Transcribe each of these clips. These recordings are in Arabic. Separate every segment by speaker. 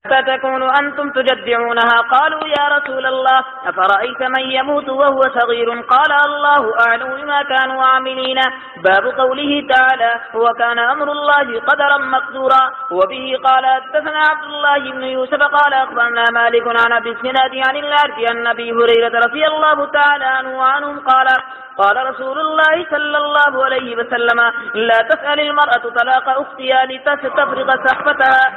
Speaker 1: فتكونوا أنتم تجدعونها. قالوا يا رسول الله أفرأيت من يموت وهو صغير؟ قال الله أعلم بما كانوا عاملين. باب قوله تعالى وكان أمر الله قدرا مقدورا. وبه قال حدثنا عبد الله بن يوسف قال أخبرنا مالك عن أبي الزناد عن الأعرج عن أبي هريرة رضي الله تعالى عنه وعنهم قال رسول الله صلى الله عليه وسلم لا تسأل المرأة طلاق أختها لتستفرغ سحفتها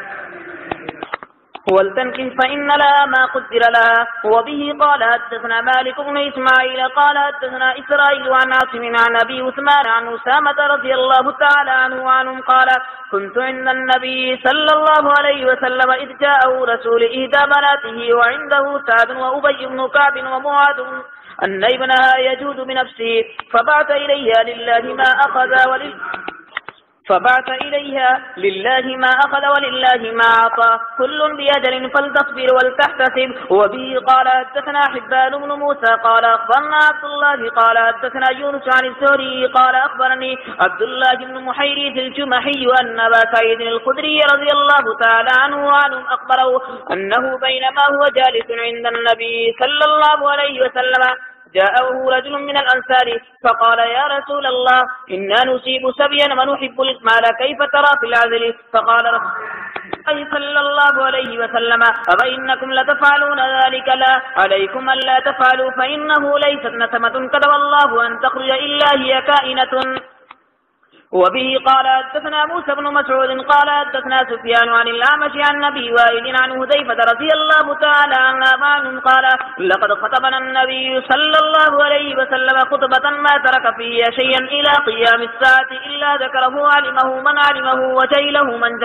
Speaker 1: ولتنكح فإن لها ما قدر لها. وبه قال حدثنا مالك بن إسماعيل قال حدثنا إسرائيل عن عاصم عن أبي عثمان عن أسامة رضي الله تعالى عنه وعنهم قال كنت عند النبي صلى الله عليه وسلم إذ جاءه رسول إحدى بناته وعنده سعد وأبي بن كعب ومعاذ أن ابنها يجود بنفسه فبعث إليها لله ما أخذ ولله ما أعطى كل بأجل فلتصبر ولتحتسب. وبه قال حدثنا حبان بن موسى قال أخبرنا عبد الله قال حدثنا يونس عن الزهري قال أخبرني عبد الله بن محيرث الجمحي أن أبا سعيد الخدري رضي الله تعالى عنه وعنهم أخبره أنه بينما هو جالس عند النبي صلى الله عليه وسلم جاءه رجل من الأنصار فقال يا رسول الله إنا نصيب سبيا ونحب المال كيف ترى في العزل؟ فقال رسول الله صلى الله عليه وسلم أفإنكم لتفعلون ذلك؟ لا عليكم ألا تفعلوا فإنه ليست نسمة كتب الله أن تخرج إلا هي كائنة. وبه قال حدثنا موسى بن مسعود قال حدثنا سفيان عن الأعمش عن أبي وائل عن حذيفة رضي الله تعالى عنه قال لقد خطبنا النبي صلى الله عليه وسلم خطبة ما ترك فيها شيئا إلى قيام الساعة إلا ذكره علمه من علمه وجهله من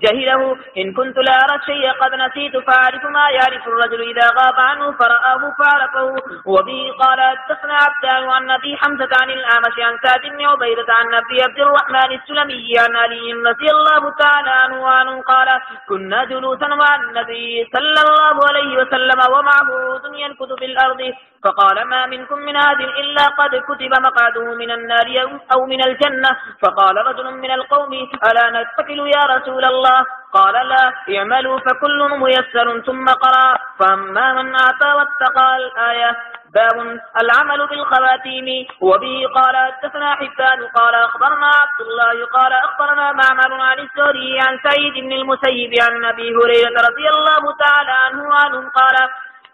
Speaker 1: جهله. إن كنت لا أرى الشيء قد نسيت فأعرف ما يعرف الرجل إذا غاب عنه فرآه فعرفه. وبه قال حدثنا عبدان عن أبي حمزة عن الأعمش عن سعد بن عبيدة عن أبي عبد الرحمن السلمي عن علي رضي الله تعالى عنه وعنه قال كنا جلوسا مع النبي صلى الله عليه وسلم ومعه عود ينكت في الأرض فقال ما منكم من أحد إلا قد كتب مقعده من النار أو من الجنة. فقال رجل من القوم ألا نتكل يا رسول الله؟ قال لا اعملوا فكل ميسر. ثم قرأ فأما من أعطى واتقى الآية. باب العمل بالخواتيم. وبه قال حدثنا حبان قال أخبرنا عبد الله قال أخبرنا معمر عن الزهري عن سعيد بن المسيب عن أبي هريرة رضي الله تعالى عنه وعنهم قال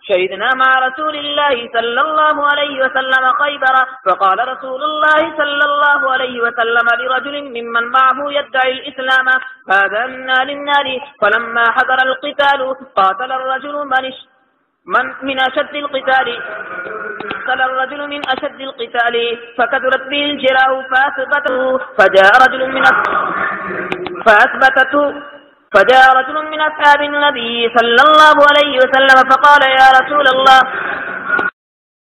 Speaker 1: شهدنا مع رسول الله صلى الله عليه وسلم خيبر فقال رسول الله صلى الله عليه وسلم لرجل ممن معه يدعي الإسلام هذا منا للنار. فلما حضر القتال قاتل الرجل من أشد القتال فكثرت به الجراح فأثبته فجاء رجل من أصحاب النبي صلى الله عليه وسلم فقال يا رسول الله